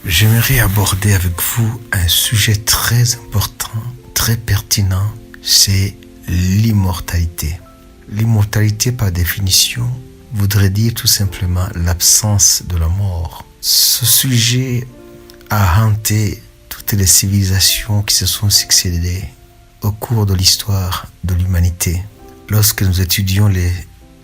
J'aimerais aborder avec vous un sujet très important, très pertinent, c'est l'immortalité. L'immortalité, par définition, voudrait dire tout simplement l'absence de la mort. Ce sujet a hanté toutes les civilisations qui se sont succédées au cours de l'histoire de l'humanité. Lorsque nous étudions les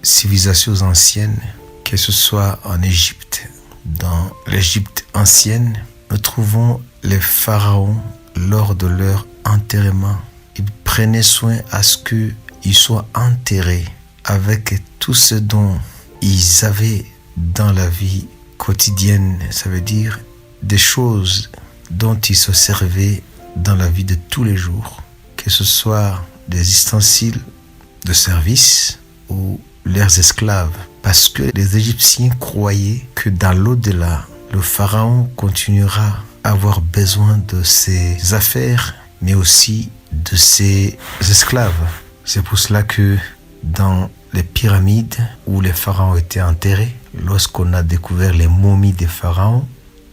civilisations anciennes, que ce soit en Égypte, dans l'Égypte ancienne, nous trouvons les pharaons lors de leur enterrement. Ils prenaient soin à ce qu'ils soient enterrés avec tout ce dont ils avaient dans la vie quotidienne, ça veut dire des choses dont ils se servaient dans la vie de tous les jours, que ce soit des ustensiles de service ou leurs esclaves. Parce que les Égyptiens croyaient que dans l'au-delà, le pharaon continuera à avoir besoin de ses affaires, mais aussi de ses esclaves. C'est pour cela que dans les pyramides où les pharaons étaient enterrés, lorsqu'on a découvert les momies des pharaons,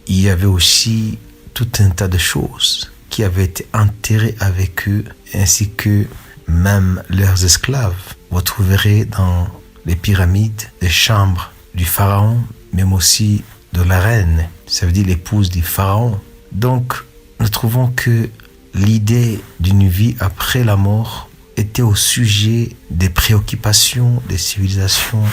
il y avait aussi tout un tas de choses qui avaient été enterrées avec eux, ainsi que même leurs esclaves. Vous trouverez dans les pyramides des chambres du pharaon, même aussi de la reine, ça veut dire l'épouse du pharaon. Donc, nous trouvons que l'idée d'une vie après la mort était au sujet des préoccupations des civilisations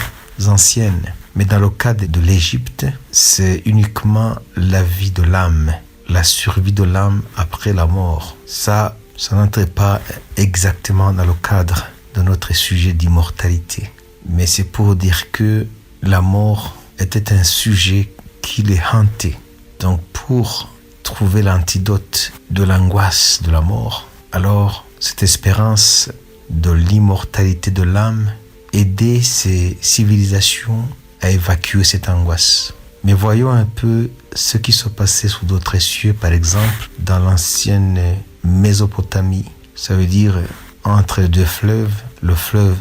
anciennes. Mais dans le cas de l'Égypte, c'est uniquement la vie de l'âme, la survie de l'âme après la mort. Ça n'entrait pas exactement dans le cadre de notre sujet d'immortalité. Mais c'est pour dire que la mort était un sujet qui les hantait. Donc pour trouver l'antidote de l'angoisse de la mort, alors cette espérance de l'immortalité de l'âme aidait ces civilisations à évacuer cette angoisse. Mais voyons un peu ce qui se passait sous d'autres cieux, par exemple dans l'ancienne Mésopotamie, ça veut dire entre les deux fleuves, le fleuve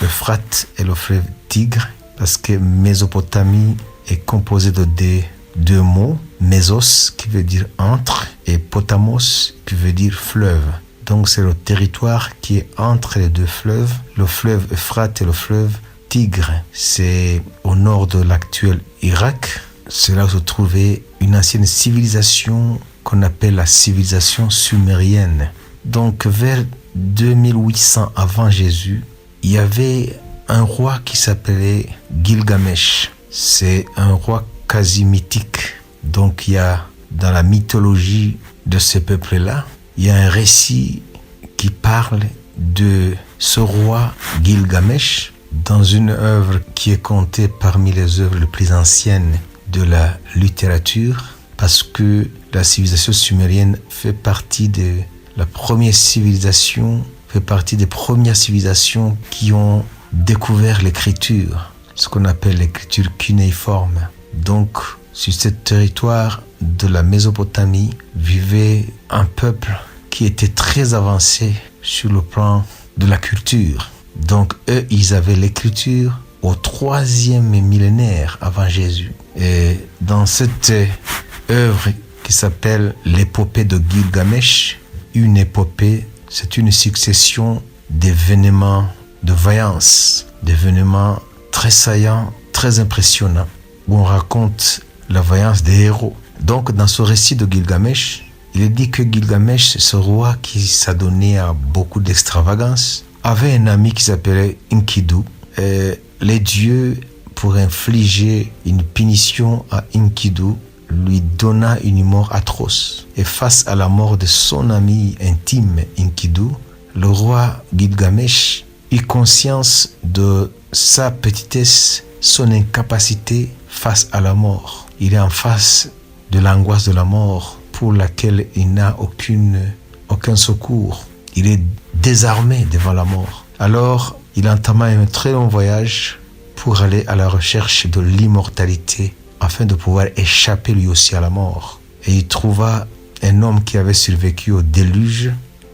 Euphrate et le fleuve Tigre, parce que Mésopotamie est composée de deux mots, Mésos qui veut dire entre et Potamos qui veut dire fleuve. Donc c'est le territoire qui est entre les deux fleuves, le fleuve Euphrate et le fleuve Tigre. C'est au nord de l'actuel Irak. C'est là où se trouvait une ancienne civilisation qu'on appelle la civilisation sumérienne. Donc vers 2800 avant Jésus, il y avait un roi qui s'appelait Gilgamesh. C'est un roi quasi mythique. Donc il y a dans la mythologie de ce peuple-là, il y a un récit qui parle de ce roi Gilgamesh dans une œuvre qui est comptée parmi les œuvres les plus anciennes de la littérature, parce que la civilisation sumérienne fait partie de la première civilisation, fait partie des premières civilisations qui ont découvert l'écriture, ce qu'on appelle l'écriture cunéiforme. Donc, sur ce territoire de la Mésopotamie, vivait un peuple qui était très avancé sur le plan de la culture. Donc, eux, ils avaient l'écriture au 3e millénaire avant Jésus. Et dans cette œuvre qui s'appelle l'épopée de Gilgamesh, une épopée, c'est une succession d'événements de vaillance, d'événements très saillants, très impressionnants, où on raconte la vaillance des héros. Donc, dans ce récit de Gilgamesh, il est dit que Gilgamesh, ce roi qui s'adonnait à beaucoup d'extravagance, avait un ami qui s'appelait Enkidu. Et les dieux, pour infliger une punition à Enkidu, lui donna une mort atroce. Et face à la mort de son ami intime Enkidu, le roi Gilgamesh eut conscience de sa petitesse, son incapacité face à la mort. Il est en face de l'angoisse de la mort pour laquelle il n'a aucun secours. Il est désarmé devant la mort. Alors, il entama un très long voyage pour aller à la recherche de l'immortalité afin de pouvoir échapper lui aussi à la mort. Et il trouva un homme qui avait survécu au déluge.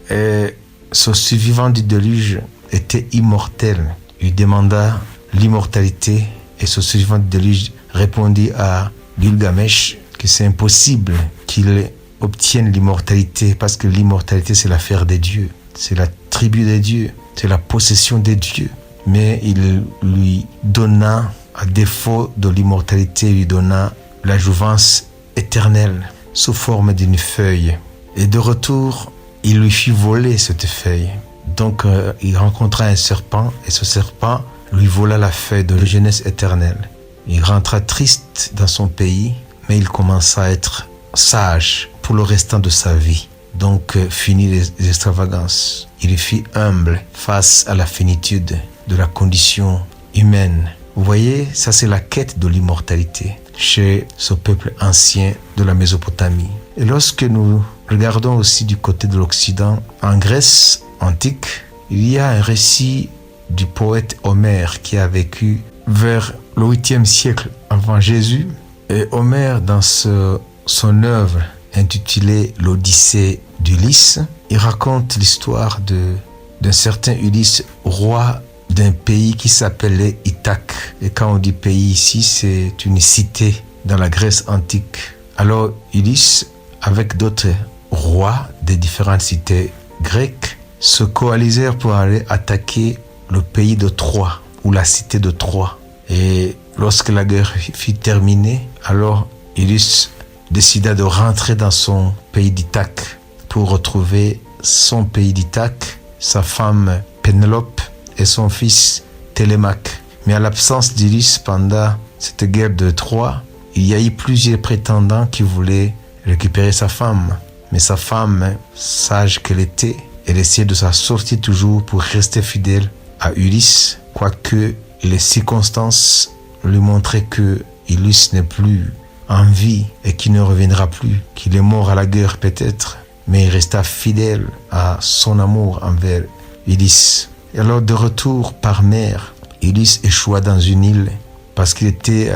Et ce survivant du déluge était immortel. Il demanda l'immortalité et ce survivant du déluge répondit à Gilgamesh que c'est impossible qu'il obtienne l'immortalité, parce que l'immortalité, c'est l'affaire des dieux, c'est l'attribut des dieux, c'est la possession des dieux. Mais il lui donna, à défaut de l'immortalité, il lui donna la jouvence éternelle sous forme d'une feuille. Et de retour, il lui fit voler cette feuille. Donc il rencontra un serpent, et ce serpent lui vola la feuille de jeunesse éternelle. Il rentra triste dans son pays, mais il commença à être sage pour le restant de sa vie. Donc finit les extravagances. Il fut humble face à la finitude de la condition humaine. Vous voyez, ça c'est la quête de l'immortalité chez ce peuple ancien de la Mésopotamie. Et lorsque nous regardons aussi du côté de l'Occident, en Grèce antique, il y a un récit du poète Homère qui a vécu vers le 8e siècle avant Jésus. Et Homère, dans son œuvre intitulée l'Odyssée d'Ulysse, il raconte l'histoire d'un certain Ulysse, roi d'un pays qui s'appelait Ithaque. Et quand on dit pays ici, c'est une cité dans la Grèce antique. Alors Ulysse, avec d'autres rois des différentes cités grecques, se coalisèrent pour aller attaquer le pays de Troie, ou la cité de Troie. Et lorsque la guerre fut terminée, alors Ulysse décida de rentrer dans son pays d'Ithaque pour retrouver son pays d'Ithaque, sa femme Pénélope et son fils Télémaque. Mais à l'absence d'Ulysse pendant cette guerre de Troie, il y a eu plusieurs prétendants qui voulaient récupérer sa femme. Mais sa femme, sage qu'elle était, elle essayait de s'en sortir toujours pour rester fidèle à Ulysse, quoique les circonstances lui montraient que Ulysse n'est plus en vie et qu'il ne reviendra plus, qu'il est mort à la guerre peut-être, mais il resta fidèle à son amour envers Ulysse. Et alors de retour par mer, Ulysse échoua dans une île parce qu'il était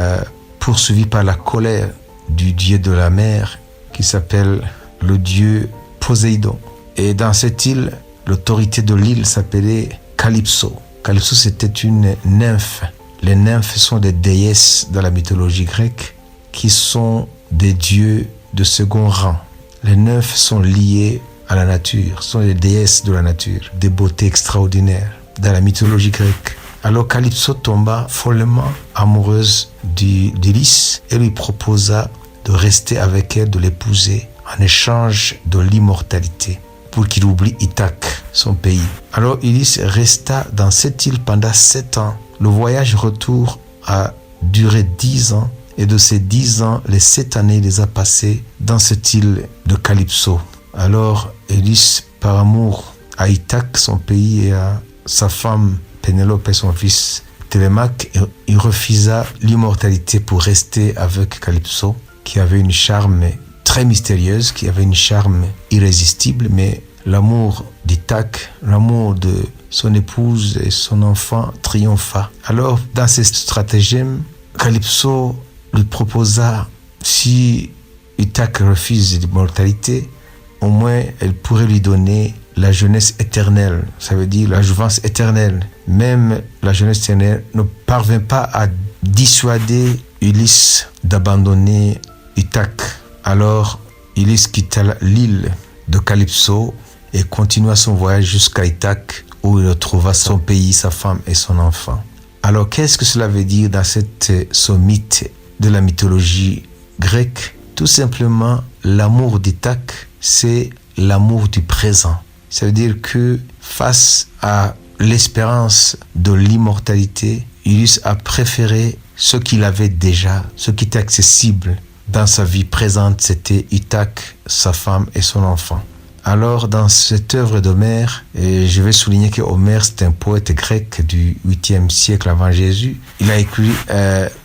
poursuivi par la colère du dieu de la mer qui s'appelle le dieu Poséidon. Et dans cette île, l'autorité de l'île s'appelait Calypso. Calypso, c'était une nymphe. Les nymphes sont des déesses dans la mythologie grecque qui sont des dieux de second rang. Les nymphes sont liées à la nature, sont des déesses de la nature, des beautés extraordinaires dans la mythologie grecque. Alors Calypso tomba follement amoureuse d'Ulysse et lui proposa de rester avec elle, de l'épouser en échange de l'immortalité pour qu'il oublie Ithaque, son pays. Alors Ulysse resta dans cette île pendant 7 ans. Le voyage retour a duré 10 ans et de ces 10 ans, les 7 années, il les a passées dans cette île de Calypso. Alors Ulysse, par amour à Ithaque, son pays, et à sa femme Pénélope et son fils Télémaque, il refusa l'immortalité pour rester avec Calypso, qui avait une charme très mystérieuse, qui avait une charme irrésistible, mais l'amour d'Ithaque, l'amour de son épouse et son enfant triompha. Alors, dans ces stratagèmes, Calypso lui proposa, si Ithaque refuse l'immortalité, au moins elle pourrait lui donner la jeunesse éternelle, ça veut dire la jouvence éternelle. Même la jeunesse éternelle ne parvint pas à dissuader Ulysse d'abandonner Ithaque. Alors Ulysse quitta l'île de Calypso et continua son voyage jusqu'à Ithaque, où il retrouva son pays, sa femme et son enfant. Alors qu'est-ce que cela veut dire dans ce mythe de la mythologie grecque? Tout simplement, l'amour d'Ithaque, c'est l'amour du présent. Ça veut dire que face à l'espérance de l'immortalité, Ulysse a préféré ce qu'il avait déjà, ce qui était accessible dans sa vie présente, c'était Ithaque, sa femme et son enfant. Alors, dans cette œuvre d'Homère, et je vais souligner que Homère, c'est un poète grec du 8e siècle avant Jésus, il a écrit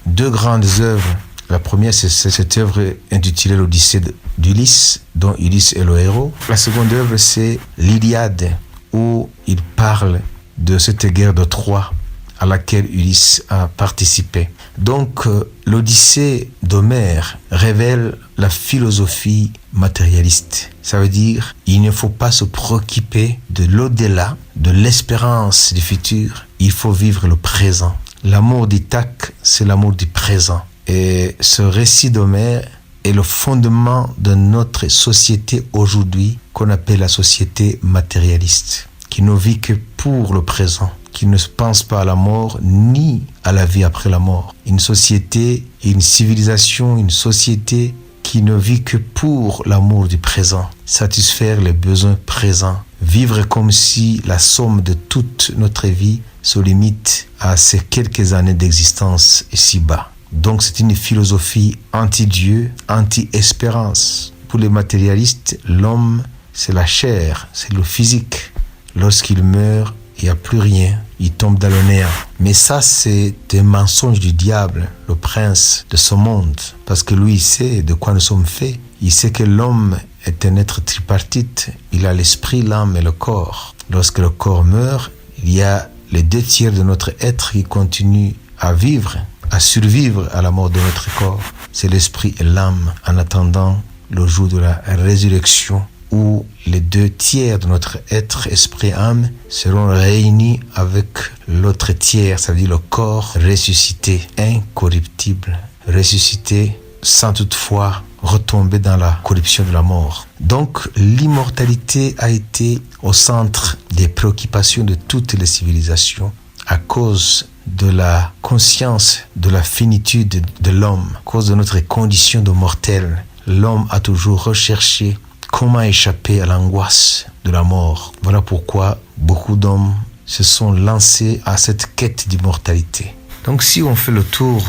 2 grandes œuvres. La première, c'est cette œuvre intitulée l'Odyssée d'Ulysse, dont Ulysse est le héros. La seconde œuvre, c'est l'Iliade, où il parle de cette guerre de Troie à laquelle Ulysse a participé. Donc, l'Odyssée d'Homère révèle la philosophie matérialiste. Ça veut dire, il ne faut pas se préoccuper de l'au-delà, de l'espérance du futur. Il faut vivre le présent. L'amour d'Ithaque, c'est l'amour du présent. Et ce récit d'Homère est le fondement de notre société aujourd'hui, qu'on appelle la société matérialiste, qui ne vit que pour le présent, qui ne pense pas à la mort ni à la vie après la mort. Une société, une civilisation, une société qui ne vit que pour l'amour du présent, satisfaire les besoins présents, vivre comme si la somme de toute notre vie se limite à ces quelques années d'existence ici-bas. Donc c'est une philosophie anti-Dieu, anti-espérance. Pour les matérialistes, l'homme, c'est la chair, c'est le physique. Lorsqu'il meurt, il n'y a plus rien, il tombe dans le néant. Mais ça, c'est un mensonge du diable, le prince de ce monde. Parce que lui, il sait de quoi nous sommes faits. Il sait que l'homme est un être tripartite. Il a l'esprit, l'âme et le corps. Lorsque le corps meurt, il y a les 2/3 de notre être qui continuent à vivre, à survivre à la mort de notre corps. C'est l'esprit et l'âme en attendant le jour de la résurrection, où les 2/3 de notre être, esprit et âme, seront réunis avec l'autre tiers, c'est-à-dire le corps ressuscité, incorruptible, ressuscité sans toutefois retomber dans la corruption de la mort. Donc l'immortalité a été au centre des préoccupations de toutes les civilisations à cause de la conscience de la finitude de l'homme, à cause de notre condition de mortel. L'homme a toujours recherché comment échapper à l'angoisse de la mort. Voilà pourquoi beaucoup d'hommes se sont lancés à cette quête d'immortalité. Donc si on fait le tour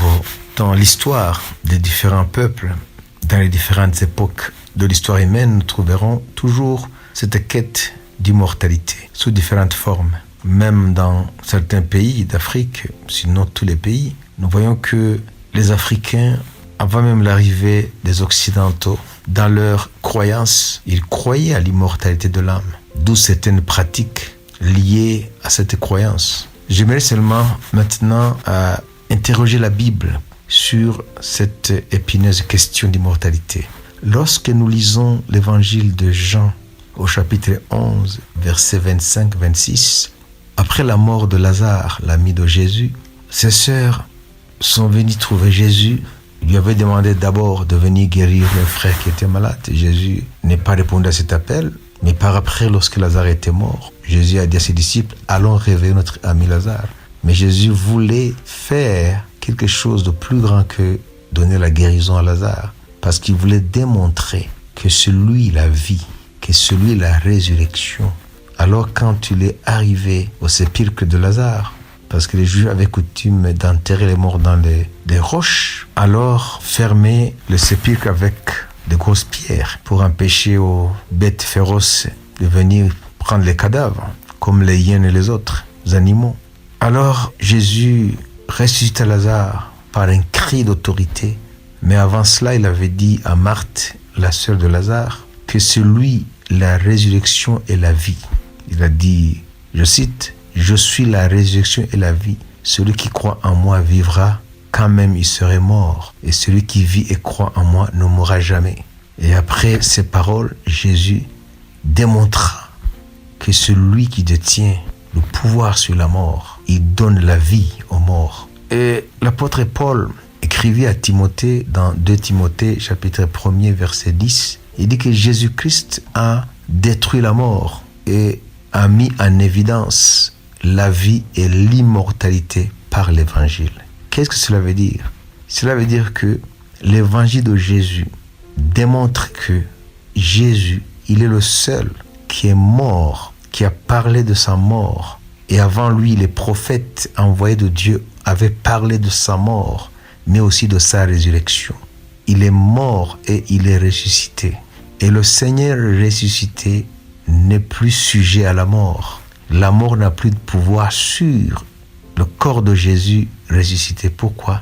dans l'histoire des différents peuples, dans les différentes époques de l'histoire humaine, nous trouverons toujours cette quête d'immortalité sous différentes formes. Même dans certains pays d'Afrique, sinon tous les pays, nous voyons que les Africains, avant même l'arrivée des Occidentaux, dans leur croyance, ils croyaient à l'immortalité de l'âme, d'où certaines pratiques liées à cette croyance. J'aimerais seulement maintenant interroger la Bible sur cette épineuse question d'immortalité. Lorsque nous lisons l'évangile de Jean au chapitre 11, versets 25-26, après la mort de Lazare, l'ami de Jésus, ses sœurs sont venues trouver Jésus. Il lui avait demandé d'abord de venir guérir le frère qui était malade. Jésus n'a pas répondu à cet appel. Mais par après, lorsque Lazare était mort, Jésus a dit à ses disciples, allons réveiller notre ami Lazare. Mais Jésus voulait faire quelque chose de plus grand que donner la guérison à Lazare. Parce qu'il voulait démontrer que c'est lui la vie, que c'est lui la résurrection. Alors quand il est arrivé au sépulcre de Lazare, parce que les Juifs avaient coutume d'enterrer les morts dans des roches, alors fermer le sépulcre avec de grosses pierres pour empêcher aux bêtes féroces de venir prendre les cadavres, comme les hyènes et les autres animaux. Alors Jésus ressuscita Lazare par un cri d'autorité, mais avant cela, il avait dit à Marthe, la sœur de Lazare, que c'est lui la résurrection et la vie. Il a dit, je cite, « Je suis la résurrection et la vie. Celui qui croit en moi vivra quand même il serait mort. Et celui qui vit et croit en moi ne mourra jamais. » Et après ces paroles, Jésus démontra que celui qui détient le pouvoir sur la mort, il donne la vie aux morts. Et l'apôtre Paul écrivit à Timothée dans 2 Timothée chapitre 1er verset 10, il dit que Jésus-Christ a détruit la mort et a mis en évidence la vie et l'immortalité par l'évangile. Qu'est-ce que cela veut dire? Cela veut dire que l'évangile de Jésus démontre que Jésus, il est le seul qui est mort, qui a parlé de sa mort. Et avant lui, les prophètes envoyés de Dieu avaient parlé de sa mort, mais aussi de sa résurrection. Il est mort et il est ressuscité. Et le Seigneur ressuscité n'est plus sujet à la mort. La mort n'a plus de pouvoir sur le corps de Jésus ressuscité. Pourquoi?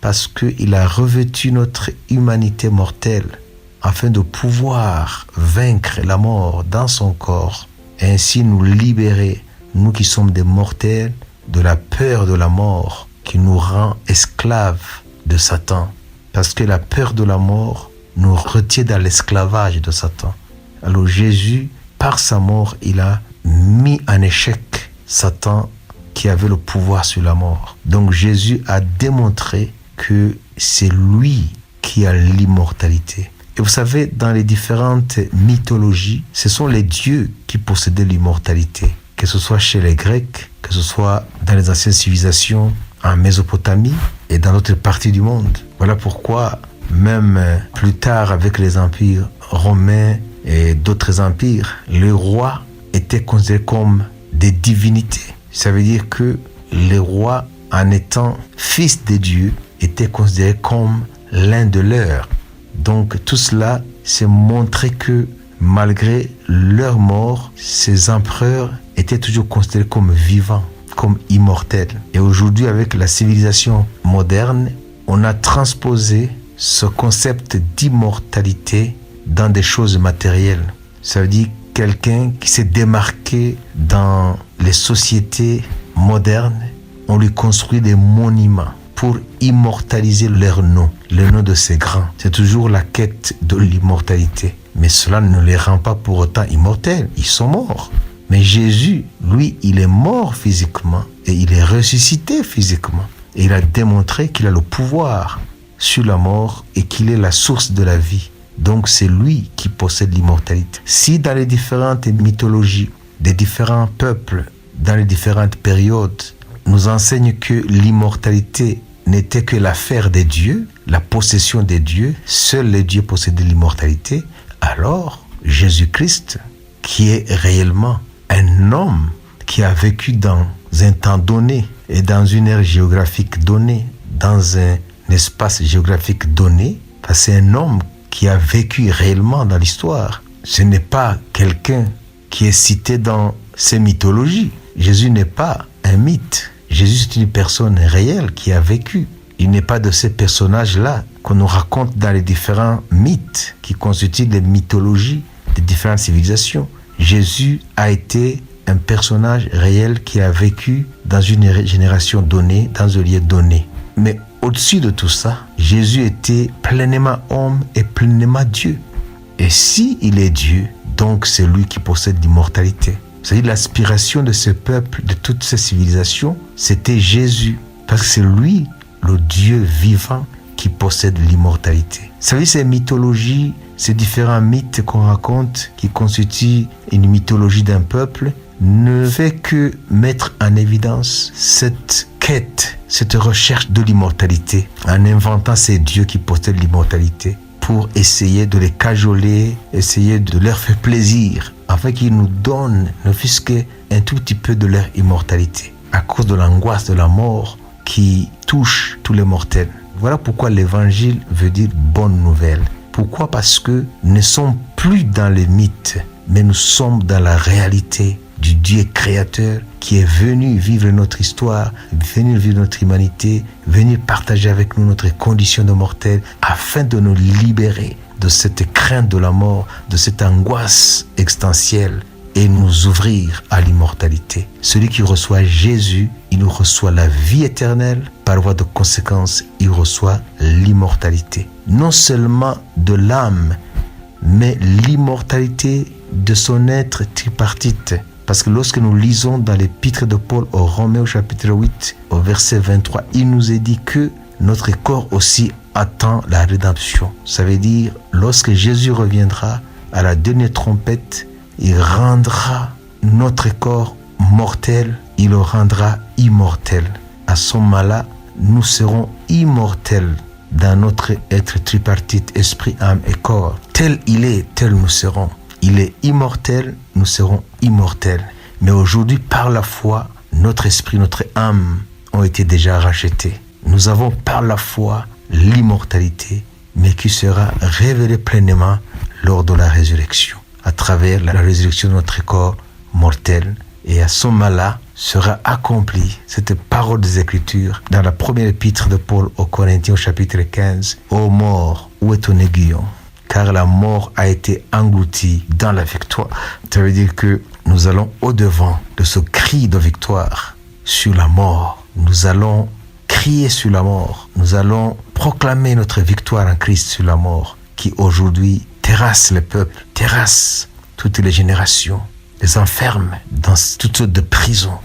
Parce qu'il a revêtu notre humanité mortelle afin de pouvoir vaincre la mort dans son corps et ainsi nous libérer, nous qui sommes des mortels, de la peur de la mort qui nous rend esclaves de Satan. Parce que la peur de la mort nous retient dans l'esclavage de Satan. Alors Jésus, par sa mort, il a mis en échec Satan qui avait le pouvoir sur la mort. Donc Jésus a démontré que c'est lui qui a l'immortalité. Et vous savez, dans les différentes mythologies, ce sont les dieux qui possédaient l'immortalité. Que ce soit chez les Grecs, que ce soit dans les anciennes civilisations en Mésopotamie et dans d'autres parties du monde. Voilà pourquoi, même plus tard avec les empires romains et d'autres empires, les rois étaient considérés comme des divinités. Ça veut dire que les rois, en étant fils des dieux, étaient considérés comme l'un de leurs. Donc tout cela, c'est montrer que malgré leur mort, ces empereurs étaient toujours considérés comme vivants, comme immortels. Et aujourd'hui, avec la civilisation moderne, on a transposé ce concept d'immortalité dans des choses matérielles. Ça veut dire quelqu'un qui s'est démarqué dans les sociétés modernes, on lui construit des monuments pour immortaliser leur nom, le nom de ces grands. C'est toujours la quête de l'immortalité. Mais cela ne les rend pas pour autant immortels. Ils sont morts. Mais Jésus, lui, il est mort physiquement et il est ressuscité physiquement. Et il a démontré qu'il a le pouvoir sur la mort et qu'il est la source de la vie. Donc c'est lui qui possède l'immortalité. Si dans les différentes mythologies des différents peuples, dans les différentes périodes, nous enseigne que l'immortalité n'était que l'affaire des dieux, la possession des dieux, seuls les dieux possédaient l'immortalité, alors Jésus-Christ, qui est réellement un homme qui a vécu dans un temps donné et dans une ère géographique donnée, dans un espace géographique donné, c'est un homme qui a vécu réellement dans l'histoire. Ce n'est pas quelqu'un qui est cité dans ces mythologies. Jésus n'est pas un mythe. Jésus est une personne réelle qui a vécu. Il n'est pas de ces personnages-là qu'on nous raconte dans les différents mythes qui constituent les mythologies des différentes civilisations. Jésus a été un personnage réel qui a vécu dans une génération donnée, dans un lieu donné. Mais au-dessus de tout ça, Jésus était pleinement homme et pleinement Dieu. Et si il est Dieu, donc c'est lui qui possède l'immortalité. C'est-à-dire l'aspiration de ce peuple, de toutes ces civilisations, c'était Jésus. Parce que c'est lui, le Dieu vivant, qui possède l'immortalité. Vous savez, ces mythologies, ces différents mythes qu'on raconte, qui constituent une mythologie d'un peuple, ne fait que mettre en évidence cette quête, cette recherche de l'immortalité, en inventant ces dieux qui possèdent l'immortalité, pour essayer de les cajoler, essayer de leur faire plaisir, afin qu'ils nous donnent, ne fût-ce qu'un tout petit peu de leur immortalité, à cause de l'angoisse de la mort qui touche tous les mortels. Voilà pourquoi l'évangile veut dire bonne nouvelle. Pourquoi? Parce que nous ne sommes plus dans les mythes, mais nous sommes dans la réalité du Dieu créateur qui est venu vivre notre histoire, venu vivre notre humanité, venu partager avec nous notre condition de mortel afin de nous libérer de cette crainte de la mort, de cette angoisse existentielle et nous ouvrir à l'immortalité. Celui qui reçoit Jésus, il reçoit la vie éternelle, par voie de conséquence, il reçoit l'immortalité. Non seulement de l'âme, mais l'immortalité de son être tripartite. Parce que lorsque nous lisons dans l'épître de Paul aux Romains au chapitre 8, au verset 23, il nous est dit que notre corps aussi attend la rédemption. Ça veut dire, lorsque Jésus reviendra à la dernière trompette, il rendra notre corps mortel, il le rendra immortel. À ce moment-là, nous serons immortels dans notre être tripartite, esprit, âme et corps. Tel il est, tel nous serons. Il est immortel, nous serons immortels. Mais aujourd'hui, par la foi, notre esprit, notre âme ont été déjà rachetés. Nous avons par la foi l'immortalité, mais qui sera révélée pleinement lors de la résurrection, à travers la résurrection de notre corps mortel. Et à ce moment-là sera accomplie cette parole des Écritures dans la première épître de Paul aux Corinthiens au chapitre 15. Ô mort, où est ton aiguillon? Car la mort a été engloutie dans la victoire. Ça veut dire que nous allons au-devant de ce cri de victoire sur la mort. Nous allons crier sur la mort. Nous allons proclamer notre victoire en Christ sur la mort, qui aujourd'hui terrasse les peuples, terrasse toutes les générations, les enferme dans toutes sortes de prisons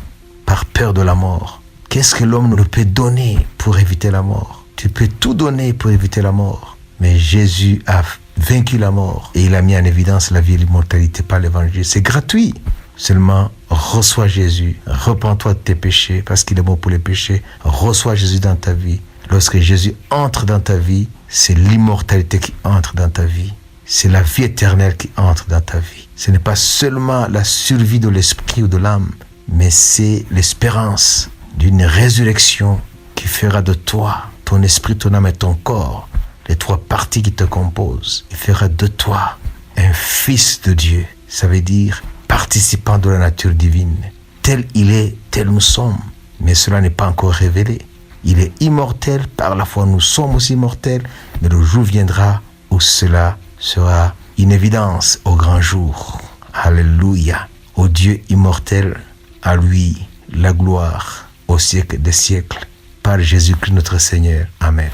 par peur de la mort. Qu'est-ce que l'homme ne peut donner pour éviter la mort? Tu peux tout donner pour éviter la mort. Mais Jésus a vaincu la mort et il a mis en évidence la vie et l'immortalité par l'évangile. C'est gratuit. Seulement, reçois Jésus. Repens-toi de tes péchés parce qu'il est mort pour les péchés. Reçois Jésus dans ta vie. Lorsque Jésus entre dans ta vie, c'est l'immortalité qui entre dans ta vie. C'est la vie éternelle qui entre dans ta vie. Ce n'est pas seulement la survie de l'esprit ou de l'âme, mais c'est l'espérance d'une résurrection qui fera de toi, ton esprit, ton âme et ton corps, les trois parties qui te composent, il fera de toi un fils de Dieu. Ça veut dire participant de la nature divine. Tel il est, tel nous sommes. Mais cela n'est pas encore révélé. Il est immortel, par la foi nous sommes aussi mortels, mais le jour viendra où cela sera une évidence au grand jour. Alléluia. Au Dieu immortel, à lui la gloire au siècle des siècles, par Jésus-Christ notre Seigneur. Amen.